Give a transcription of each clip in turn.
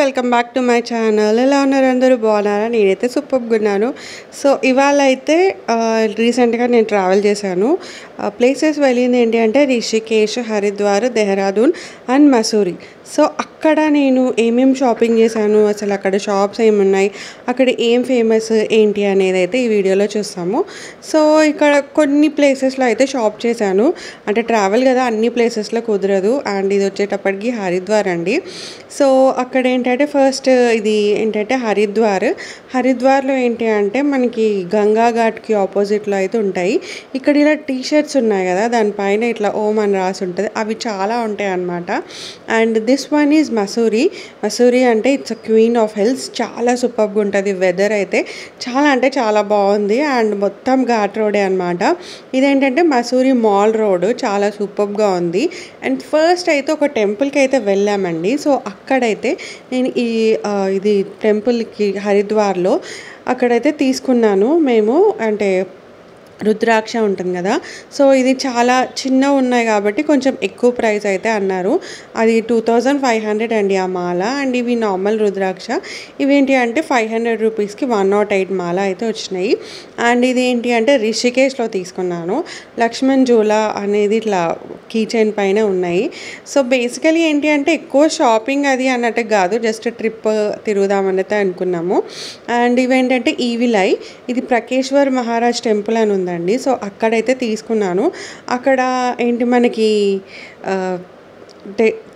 Welcome back to my channel. ఎలా ఉన్నారు అందరూ? బాగున్నారా? నేనైతే సూపర్గా ఉన్నాను. సో ఇవాళ అయితే రీసెంట్గా నేను ట్రావెల్ చేశాను. ప్లేసెస్ వెళ్ళింది ఏంటి అంటే రిషికేష్, హరిద్వార్, దెహ్రాదూన్ అండ్ మసూరి. సో అక్కడ నేను ఏమేమి షాపింగ్ చేశాను, అసలు అక్కడ షాప్స్ ఏమున్నాయి, అక్కడ ఏం ఫేమస్ ఏంటి అనేది అయితే ఈ వీడియోలో చూస్తాము. సో ఇక్కడ కొన్ని ప్లేసెస్లో అయితే షాప్ చేశాను. అంటే ట్రావెల్ కదా, అన్ని ప్లేసెస్లో కుదరదు. అండ్ ఇది వచ్చేటప్పటికి హరిద్వార్ అండి. సో అక్కడ ఏంటంటే ఫస్ట్ ఇది ఏంటంటే హరిద్వార్లో ఏంటి అంటే మనకి గంగా ఘాట్కి ఆపోజిట్లో అయితే ఉంటాయి. ఇక్కడ ఇలా టీ షర్ట్స్ ఉన్నాయి కదా, దానిపైన ఇట్లా ఓం అని రాసి ఉంటుంది. అవి చాలా ఉంటాయి అన్నమాట. And this one is Mussoorie అంటే it's a queen of hills. చాలా సూపర్గా ఉంటుంది. వెదర్ అయితే చాలా అంటే చాలా బాగుంది. అండ్ మొత్తం ఘాట్ రోడే అనమాట. ఇదేంటంటే మసూరి మాల్ రోడ్, చాలా సూపర్గా ఉంది. అండ్ ఫస్ట్ అయితే ఒక టెంపుల్కి అయితే వెళ్ళామండి. సో అక్కడైతే నేను ఇది టెంపుల్కి హరిద్వార్లో అక్కడైతే తీసుకున్నాను మేము. అంటే రుద్రాక్ష ఉంటుంది కదా, సో ఇది చాలా చిన్న ఉన్నాయి కాబట్టి కొంచెం ఎక్కువ ప్రైస్ అయితే అన్నారు. అది 2500 అండి ఆ మాల. అండ్ ఇవి నార్మల్ రుద్రాక్ష. ఇవేంటి అంటే 500 రూపీస్కి 108 మాల అయితే వచ్చినాయి. అండ్ ఇది ఏంటి అంటే రిషికేష్లో తీసుకున్నాను. లక్ష్మణ్ జూలా అనేది ఇట్లా కీ చైన్ పైన ఉన్నాయి. సో బేసికలీ ఏంటి అంటే ఎక్కువ షాపింగ్ అది అన్నట్టు కాదు, జస్ట్ ట్రిప్ తిరుగుదామన్నట్టు అనుకున్నాము. అండ్ ఇవేంటంటే ఈవిలై, ఇది ప్రకేశ్వర్ మహారాజ్ టెంపుల్ అని ఉందండి. సో అక్కడైతే తీసుకున్నాను. అక్కడ ఏంటి మనకి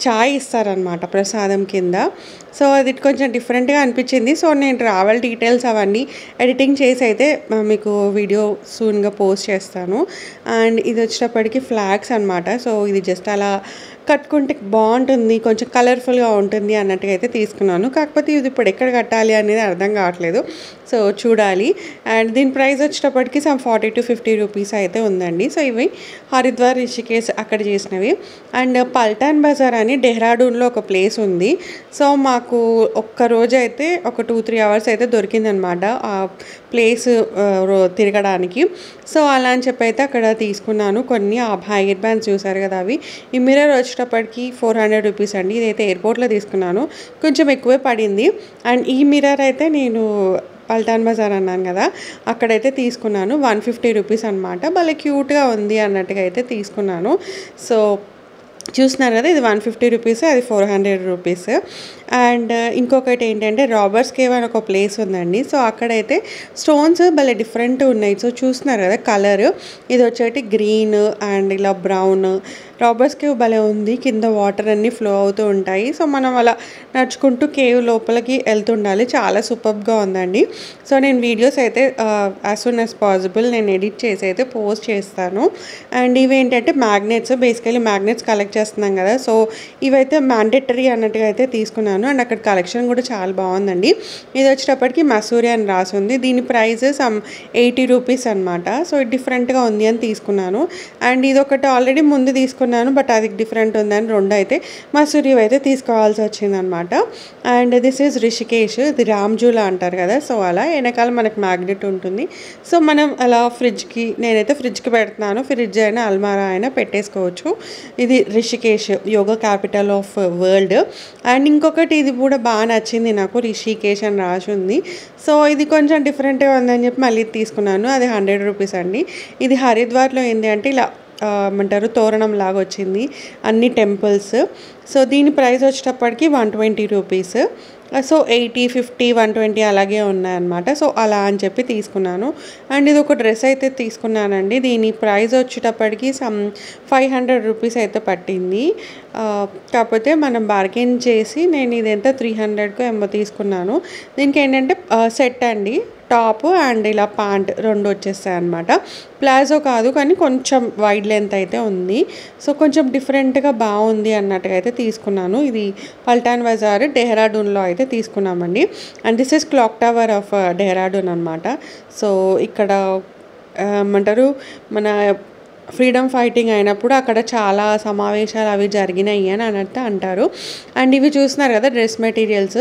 చాయ్ ఇస్తారనమాట ప్రసాదం కింద. సో అది కొంచెం డిఫరెంట్గా అనిపించింది. సో నేను ట్రావెల్ డీటెయిల్స్ అవన్నీ ఎడిటింగ్ చేసి అయితే మీకు వీడియో సూన్గా పోస్ట్ చేస్తాను. అండ్ ఇది వచ్చేటప్పటికి ఫ్లాగ్స్ అనమాట. సో ఇది జస్ట్ అలా కట్టుకుంటే బాగుంటుంది, కొంచెం కలర్ఫుల్గా ఉంటుంది అన్నట్టుగా అయితే తీసుకున్నాను. కాకపోతే ఇది ఇప్పుడు ఎక్కడ కట్టాలి అనేది అర్థం కావట్లేదు. సో చూడాలి. అండ్ దీని ప్రైస్ వచ్చేటప్పటికి 40 to 50 రూపీస్ అయితే ఉందండి. సో ఇవి హరిద్వార్, రిషికేశ్ అక్కడ చేసినవి. అండ్ పల్టాన్ బజార్ అని డెహ్రాడూన్లో ఒక ప్లేస్ ఉంది. సో మాకు ఒక్కరోజు అయితే ఒక 2-3 అవర్స్ అయితే దొరికిందనమాట ఆ ప్లేస్ తిరగడానికి. సో అలా అని చెప్పి అయితే అక్కడ తీసుకున్నాను కొన్ని. ఆ హెయిర్ బ్యాండ్స్ చూసారు కదా, అవి. ఈ మిర్రర్ వచ్చేటప్పటికి 400 రూపీస్ అండి. ఇదైతే ఎయిర్పోర్ట్లో తీసుకున్నాను, కొంచెం ఎక్కువే పడింది. అండ్ ఈ మిర్రర్ అయితే నేను పల్టాన్ బజార్ అన్నాను కదా, అక్కడైతే తీసుకున్నాను. 150 రూపీస్ అనమాట. భలే క్యూట్గా ఉంది అన్నట్టుగా అయితే తీసుకున్నాను. సో చూస్తున్నారు కదా, ఇది 150 రూపీస్, అది 400 రూపీస్. అండ్ ఇంకొకటి ఏంటంటే రాబర్స్ కేవ్ అని ఒక ప్లేస్ ఉందండి. సో అక్కడైతే స్టోన్స్ భలే డిఫరెంట్ ఉన్నాయి. సో చూస్తున్నారు కదా కలర్, ఇది వచ్చేటి గ్రీన్ అండ్ ఇలా బ్రౌన్. రాబర్స్ కేవ్ భలే ఉంది. కింద వాటర్ అన్నీ ఫ్లో అవుతూ ఉంటాయి. సో మనం అలా నడుచుకుంటూ కేవ్ లోపలికి వెళ్తుండాలి. చాలా సూపర్గా ఉందండి. సో నేను వీడియోస్ అయితే యాజ్ సూన్ యాజ్ పాసిబుల్ నేను ఎడిట్ చేసి అయితే పోస్ట్ చేస్తాను. అండ్ ఇవేంటంటే మ్యాగ్నెట్స్, బేసికలీ మ్యాగ్నెట్స్ కలెక్ట్ చేస్తున్నాం కదా, సో ఇవైతే మ్యాండేటరీ అన్నట్టుగా అయితే తీసుకున్నాను. అండ్ అక్కడ కలెక్షన్ కూడా చాలా బాగుందండి. ఇది వచ్చేటప్పటికి మసూరి అని రాసి ఉంది. దీని ప్రైస్ 80 రూపీస్ అనమాట. సో డిఫరెంట్గా ఉంది అని తీసుకున్నాను. అండ్ ఇది ఒకటి ఆల్రెడీ ముందు తీసుకున్నాను, బట్ అది డిఫరెంట్ ఉందని రెండు అయితే మసూరి అయితే తీసుకోవాల్సి వచ్చిందనమాట. అండ్ దిస్ ఈజ్ రిషికేష్, ఇది రామ్జూలా అంటారు కదా, సో అలా వెనకాల మనకు మ్యాగ్నెట్ ఉంటుంది. సో మనం అలా నేనైతే ఫ్రిడ్జ్కి పెడుతున్నాను. ఫ్రిడ్జ్ అయినా అల్మారా అయినా పెట్టేసుకోవచ్చు. ఇది Rishikesh, yoga capital of world. And ఇంకొకటి ఇది కూడా బాగా నచ్చింది నాకు, రిషికేష్ అని రాసి ఉంది. సో ఇది కొంచెం డిఫరెంట్గా ఉందని చెప్పి మళ్ళీ తీసుకున్నాను. అది 100 రూపీస్ అండి. ఇది హరిద్వార్లో ఏంటి అంటే ఇలా ఏమంటారు తోరణం లాగా వచ్చింది, అన్ని టెంపుల్స్. సో దీని ప్రైస్ వచ్చేటప్పటికి 120 రూపీస్. సో 80, 50, 120 అలాగే ఉన్నాయన్నమాట. సో అలా అని చెప్పి తీసుకున్నాను. అండ్ ఇది ఒక డ్రెస్ అయితే తీసుకున్నానండి. దీని ప్రైస్ వచ్చేటప్పటికి 500 రూపీస్ అయితే పట్టింది. కాకపోతే మనం బార్గెన్ చేసి నేను ఇది ఎంత 300కు ఏమో తీసుకున్నాను. దీనికి ఏంటంటే సెట్ అండి, టాప్ అండ్ ఇలా ప్యాంట్ రెండు వచ్చేస్తాయి అనమాట. ప్లాజో కాదు కానీ కొంచెం వైడ్ లెంత్ అయితే ఉంది. సో కొంచెం డిఫరెంట్గా బాగుంది అన్నట్టుగా అయితే తీసుకున్నాను. ఇది పల్టాన్ బజార్ డెహ్రాడూన్లో అయితే తీసుకున్నామండి. And this is clock tower of Dehradun అనమాట. సో ఇక్కడ ఏమంటారు మన ఫ్రీడమ్ ఫైటింగ్ అయినప్పుడు అక్కడ చాలా సమావేశాలు అవి జరిగినాయి అని అన్నట్టు అంటారు. అండ్ ఇవి చూస్తున్నారు కదా డ్రెస్ మెటీరియల్స్,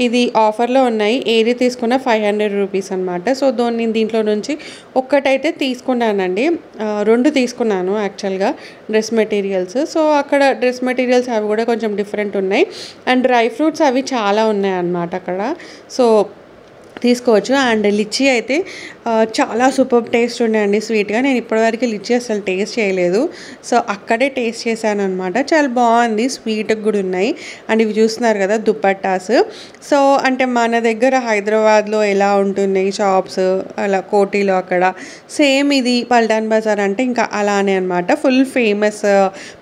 ఇది ఆఫర్లో ఉన్నాయి. ఏది తీసుకున్నా 500 రూపీస్ అనమాట. సో నేను దీంట్లో నుంచి ఒక్కటైతే తీసుకున్నానండి, 2 తీసుకున్నాను యాక్చువల్గా డ్రెస్ మెటీరియల్స్. సో అక్కడ డ్రెస్ మెటీరియల్స్ అవి కూడా కొంచెం డిఫరెంట్ ఉన్నాయి. అండ్ డ్రై ఫ్రూట్స్ అవి చాలా ఉన్నాయి అన్నమాట అక్కడ. సో తీసుకోవచ్చు. అండ్ లిచ్చీ అయితే చాలా సూపర్ టేస్ట్ ఉన్నాయండి స్వీట్గా. నేను ఇప్పటివరకు లిచ్చీ అసలు టేస్ట్ చేయలేదు. సో అక్కడే టేస్ట్ చేశాను అనమాట. చాలా బాగుంది, స్వీట్గా కూడా ఉన్నాయి. అండ్ ఇవి చూస్తున్నారు కదా దుపట్టాస్. సో అంటే మన దగ్గర హైదరాబాద్లో ఎలా ఉంటున్నాయి షాప్స్ అలా కోటిలో అక్కడ సేమ్ ఇది పల్టాన్ బజార్ అంటే ఇంకా అలానే అనమాట. Full famous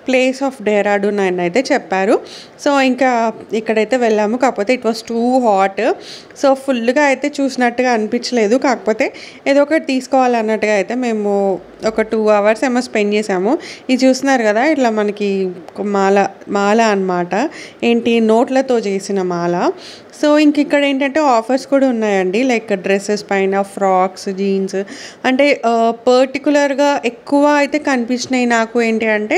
place of Dehradun అని అయితే చెప్పారు. సో ఇంకా ఇక్కడైతే వెళ్ళాము, కాకపోతే it was too hot. So ఫుల్గా అయితే చూసినట్టుగా అనిపించలేదు, కాకపోతే ఏదో ఒకటి తీసుకోవాలన్నట్టుగా అయితే మేము ఒక 2 అవర్స్ ఏమో స్పెండ్ చేసాము. ఇది చూస్తున్నారు కదా ఇట్లా మనకి మాల అనమాట, ఏంటి నోట్లతో చేసిన మాల. సో ఇంక ఇక్కడ ఏంటంటే ఆఫర్స్ కూడా ఉన్నాయండి, లైక్ డ్రెస్సెస్ పైన ఫ్రాక్స్, జీన్స్. అంటే పర్టికులర్గా ఎక్కువ అయితే కనిపించినాయి నాకు ఏంటి అంటే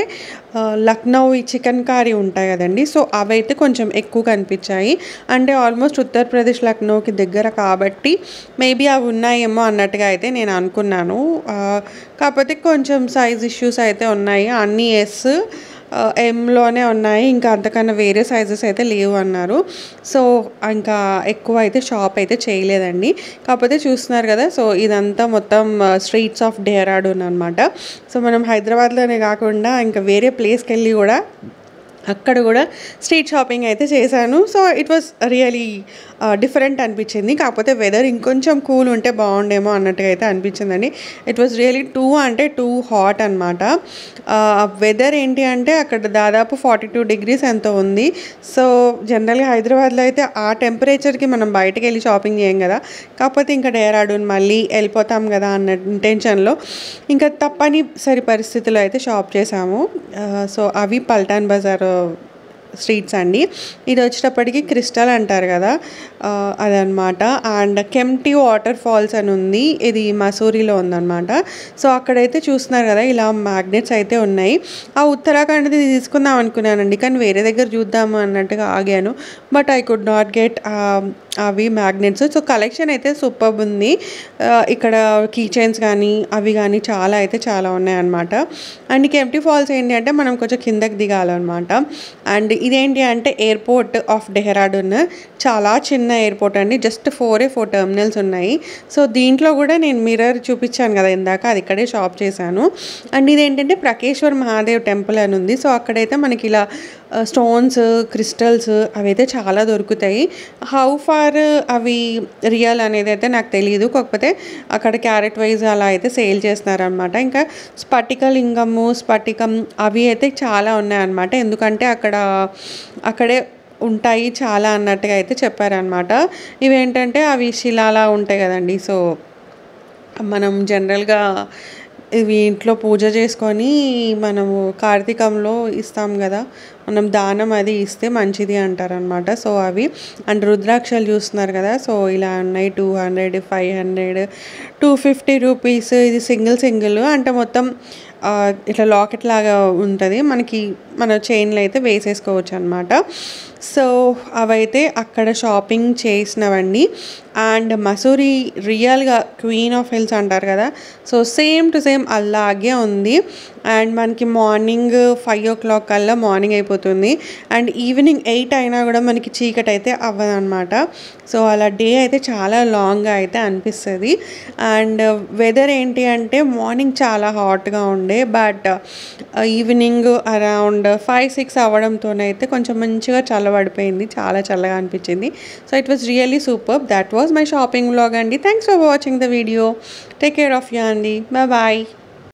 లక్నో ఈ చికెన్ కర్రీ ఉంటాయి కదండి. సో అవైతే కొంచెం ఎక్కువ కనిపించాయి. అంటే ఆల్మోస్ట్ ఉత్తరప్రదేశ్ లక్నోకి దగ్గర కాబట్టి మేబీ అవి ఉన్నాయేమో అన్నట్టుగా అయితే నేను అనుకున్నాను. కాకపోతే కొంచెం సైజ్ ఇష్యూస్ అయితే ఉన్నాయి. అన్నీ ఎంలోనే ఉన్నాయి, ఇంకా అంతకన్నా వేరే సైజెస్ అయితే లేవు అన్నారు. సో ఇంకా ఎక్కువ అయితే షాప్ అయితే చేయలేదండి. కాకపోతే చూస్తున్నారు కదా, సో ఇదంతా మొత్తం స్ట్రీట్స్ ఆఫ్ డెహ్రాడూన్ అనమాట. సో మనం హైదరాబాద్లోనే కాకుండా ఇంకా వేరే ప్లేస్కి వెళ్ళి కూడా అక్కడ కూడా స్ట్రీట్ షాపింగ్ అయితే చేశాను. So it was really different అనిపించింది. కాకపోతే వెదర్ ఇంకొంచెం కూల్ ఉంటే బాగుండేమో అన్నట్టుగా అయితే అనిపించిందండి. It was really too hot అనమాట. వెదర్ ఏంటి అంటే అక్కడ దాదాపు 42 డిగ్రీస్ ఎంతో ఉంది. సో జనరల్గా హైదరాబాద్లో అయితే ఆ టెంపరేచర్కి మనం బయటకు వెళ్ళి షాపింగ్ చేయం కదా. కాకపోతే ఇంకా డెహ్రాడూన్ మళ్ళీ వెళ్ళిపోతాం కదా అన్న ఇంటెన్షన్లో ఇంకా తప్పనిసరి పరిస్థితుల్లో అయితే షాప్ చేసాము. సో అవి పల్టాన్ బజార్ స్ట్రీట్స్ అండి. ఇది వచ్చేటప్పటికి క్రిస్టల్ అంటారు కదా అదనమాట. అండ్ కెంప్టీ వాటర్ ఫాల్స్ అని ఉంది, ఇది మసూరిలో ఉందన్నమాట. సో అక్కడైతే చూస్తున్నారు కదా ఇలా మ్యాగ్నెట్స్ అయితే ఉన్నాయి. ఆ ఉత్తరాఖండ్ది తీసుకుందాం అనుకున్నానండి, కానీ వేరే దగ్గర చూద్దాము అన్నట్టుగా ఆగాను. But I could not get అవి మ్యాగ్నెట్స్. సో కలెక్షన్ అయితే సూపర్ ఉంది. ఇక్కడ కీ చైన్స్ కానీ అవి కానీ చాలా ఉన్నాయన్నమాట. అండ్ కెంప్టీ ఫాల్స్ ఏంటి అంటే మనం కొంచెం కిందకి దిగాలన్నమాట. అండ్ ఇదేంటి అంటే ఎయిర్పోర్ట్ ఆఫ్ డెహ్రాడూన్, చాలా చిన్న ఎయిర్పోర్ట్ అండి, జస్ట్ 4 టెర్మినల్స్ ఉన్నాయి. సో దీంట్లో కూడా నేను మిర్రర్ చూపించాను కదా ఇందాక, అది ఇక్కడే షాప్ చేశాను. అండ్ ఇదేంటంటే ప్రకేశ్వర్ మహాదేవ్ టెంపుల్ అని ఉంది. సో అక్కడైతే మనకి ఇలా స్టోన్స్, క్రిస్టల్స్ అవైతే చాలా దొరుకుతాయి. హౌ ఫార్ అవి రియల్ అనేది అయితే నాకు తెలియదు, కాకపోతే అక్కడ క్యారెట్ వైజ్ అలా అయితే సేల్ చేస్తున్నారనమాట. ఇంకా స్ఫటికం అవి అయితే చాలా ఉన్నాయన్నమాట, ఎందుకంటే అక్కడే ఉంటాయి చాలా అన్నట్టుగా అయితే చెప్పారనమాట. ఇవేంటంటే అవి శిలాలా ఉంటాయి కదండి. సో మనం జనరల్గా ఇవి ఇంట్లో పూజ చేసుకొని మనము కార్తీకంలో ఇస్తాం కదా, మనం దానం అది ఇస్తే మంచిది అంటారనమాట. సో అవి అండ్ రుద్రాక్షలు చూస్తున్నారు కదా, సో ఇలా ఉన్నాయి 200, 500, 250 రూపీస్. ఇది సింగిల్ అంటే మొత్తం ఇట్లా లాకెట్ లాగా ఉంటుంది, మన చైన్లో అయితే వేసేసుకోవచ్చు అనమాట. సో అవైతే అక్కడ షాపింగ్ చేసినవండి. అండ్ మసూరి రియల్గా క్వీన్ ఆఫ్ హిల్స్ అంటారు కదా, సో సేమ్ టు సేమ్ అలాగే ఉంది. అండ్ మనకి మార్నింగ్ 5 o'clock కల్లా మార్నింగ్ అయిపోతుంది. అండ్ ఈవినింగ్ 8 అయినా కూడా మనకి చీకటి అయితే అవ్వదన్నమాట. సో అలా డే అయితే చాలా లాంగ్గా అయితే అనిపిస్తుంది. అండ్ వెదర్ ఏంటి అంటే మార్నింగ్ చాలా హాట్గా ఉండే, బట్ ఈవినింగ్ అరౌండ్ 5-6 అవ్వడంతోనైతే కొంచెం మంచిగా చల్లబడిపోయింది, చాలా చల్లగా అనిపించింది. So it was really super. That was my shopping vlog అండి. Thanks for watching the video. Take care of you అండి. బాయ్.